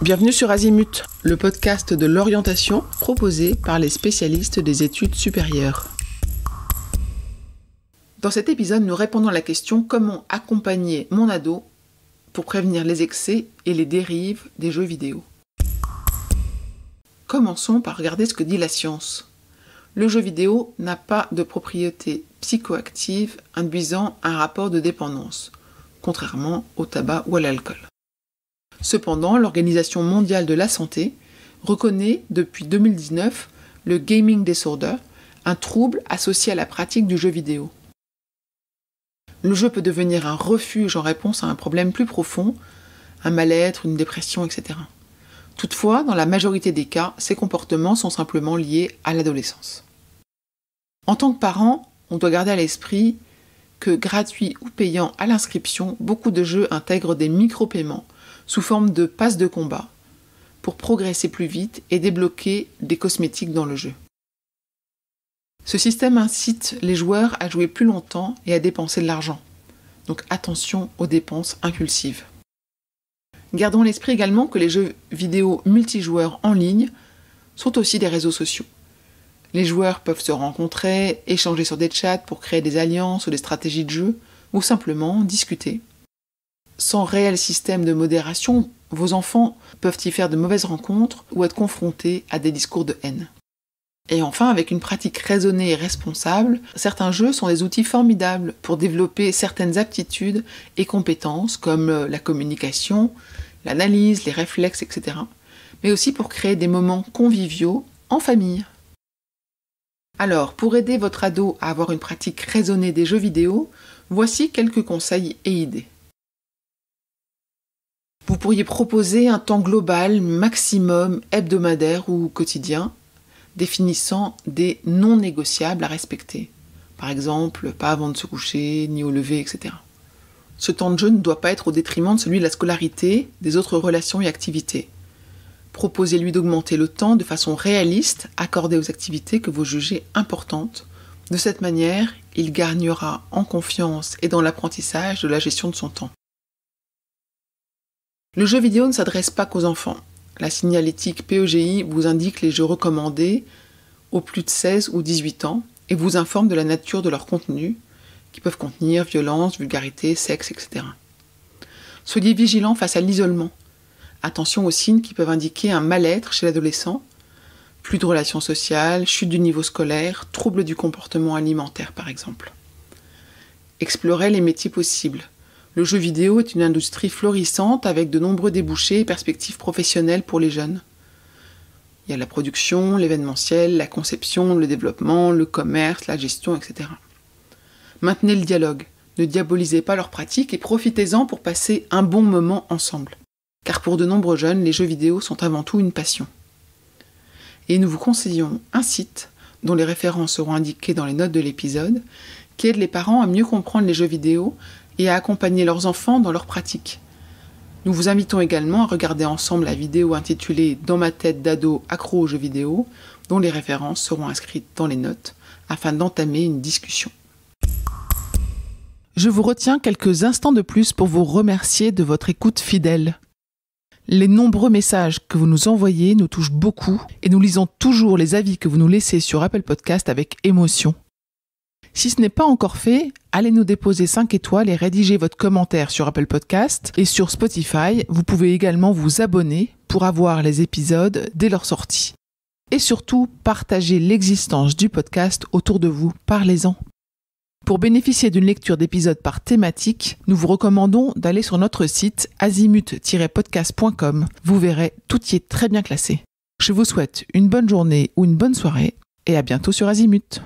Bienvenue sur Azimut, le podcast de l'orientation proposé par les spécialistes des études supérieures. Dans cet épisode, nous répondons à la question comment accompagner mon ado pour prévenir les excès et les dérives des jeux vidéo. Commençons par regarder ce que dit la science. Le jeu vidéo n'a pas de propriétés psychoactives induisant un rapport de dépendance, contrairement au tabac ou à l'alcool. Cependant, l'Organisation mondiale de la santé reconnaît depuis 2019 le gaming disorder, un trouble associé à la pratique du jeu vidéo. Le jeu peut devenir un refuge en réponse à un problème plus profond, un mal-être, une dépression, etc. Toutefois, dans la majorité des cas, ces comportements sont simplement liés à l'adolescence. En tant que parent, on doit garder à l'esprit que, gratuits ou payants à l'inscription, beaucoup de jeux intègrent des micro-paiements sous forme de passes de combat pour progresser plus vite et débloquer des cosmétiques dans le jeu. Ce système incite les joueurs à jouer plus longtemps et à dépenser de l'argent. Donc attention aux dépenses impulsives. Gardons à l'esprit également que les jeux vidéo multijoueurs en ligne sont aussi des réseaux sociaux. Les joueurs peuvent se rencontrer, échanger sur des chats pour créer des alliances ou des stratégies de jeu, ou simplement discuter. Sans réel système de modération, vos enfants peuvent y faire de mauvaises rencontres ou être confrontés à des discours de haine. Et enfin, avec une pratique raisonnée et responsable, certains jeux sont des outils formidables pour développer certaines aptitudes et compétences comme la communication, l'analyse, les réflexes, etc. Mais aussi pour créer des moments conviviaux en famille. Alors, pour aider votre ado à avoir une pratique raisonnée des jeux vidéo, voici quelques conseils et idées. Vous pourriez proposer un temps global, maximum, hebdomadaire ou quotidien, définissant des non négociables à respecter. Par exemple, pas avant de se coucher, ni au lever, etc. Ce temps de jeu ne doit pas être au détriment de celui de la scolarité, des autres relations et activités. Proposez-lui d'augmenter le temps de façon réaliste accordé aux activités que vous jugez importantes. De cette manière, il gagnera en confiance et dans l'apprentissage de la gestion de son temps. Le jeu vidéo ne s'adresse pas qu'aux enfants. La signalétique PEGI vous indique les jeux recommandés aux plus de 16 ou 18 ans et vous informe de la nature de leur contenu, qui peuvent contenir violence, vulgarité, sexe, etc. Soyez vigilants face à l'isolement. Attention aux signes qui peuvent indiquer un mal-être chez l'adolescent, plus de relations sociales, chute du niveau scolaire, troubles du comportement alimentaire par exemple. Explorez les métiers possibles. Le jeu vidéo est une industrie florissante avec de nombreux débouchés et perspectives professionnelles pour les jeunes. Il y a la production, l'événementiel, la conception, le développement, le commerce, la gestion, etc. Maintenez le dialogue, ne diabolisez pas leurs pratiques et profitez-en pour passer un bon moment ensemble. Car pour de nombreux jeunes, les jeux vidéo sont avant tout une passion. Et nous vous conseillons un site, dont les références seront indiquées dans les notes de l'épisode, qui aide les parents à mieux comprendre les jeux vidéo et à accompagner leurs enfants dans leurs pratiques. Nous vous invitons également à regarder ensemble la vidéo intitulée « Dans ma tête d'ado accro aux jeux vidéo », dont les références seront inscrites dans les notes, afin d'entamer une discussion. Je vous retiens quelques instants de plus pour vous remercier de votre écoute fidèle. Les nombreux messages que vous nous envoyez nous touchent beaucoup et nous lisons toujours les avis que vous nous laissez sur Apple Podcast avec émotion. Si ce n'est pas encore fait, allez nous déposer 5 étoiles et rédigez votre commentaire sur Apple Podcast et sur Spotify. Vous pouvez également vous abonner pour avoir les épisodes dès leur sortie. Et surtout, partagez l'existence du podcast autour de vous. Parlez-en. Pour bénéficier d'une lecture d'épisodes par thématique, nous vous recommandons d'aller sur notre site azimut-podcast.com. Vous verrez, tout y est très bien classé. Je vous souhaite une bonne journée ou une bonne soirée et à bientôt sur Azimut.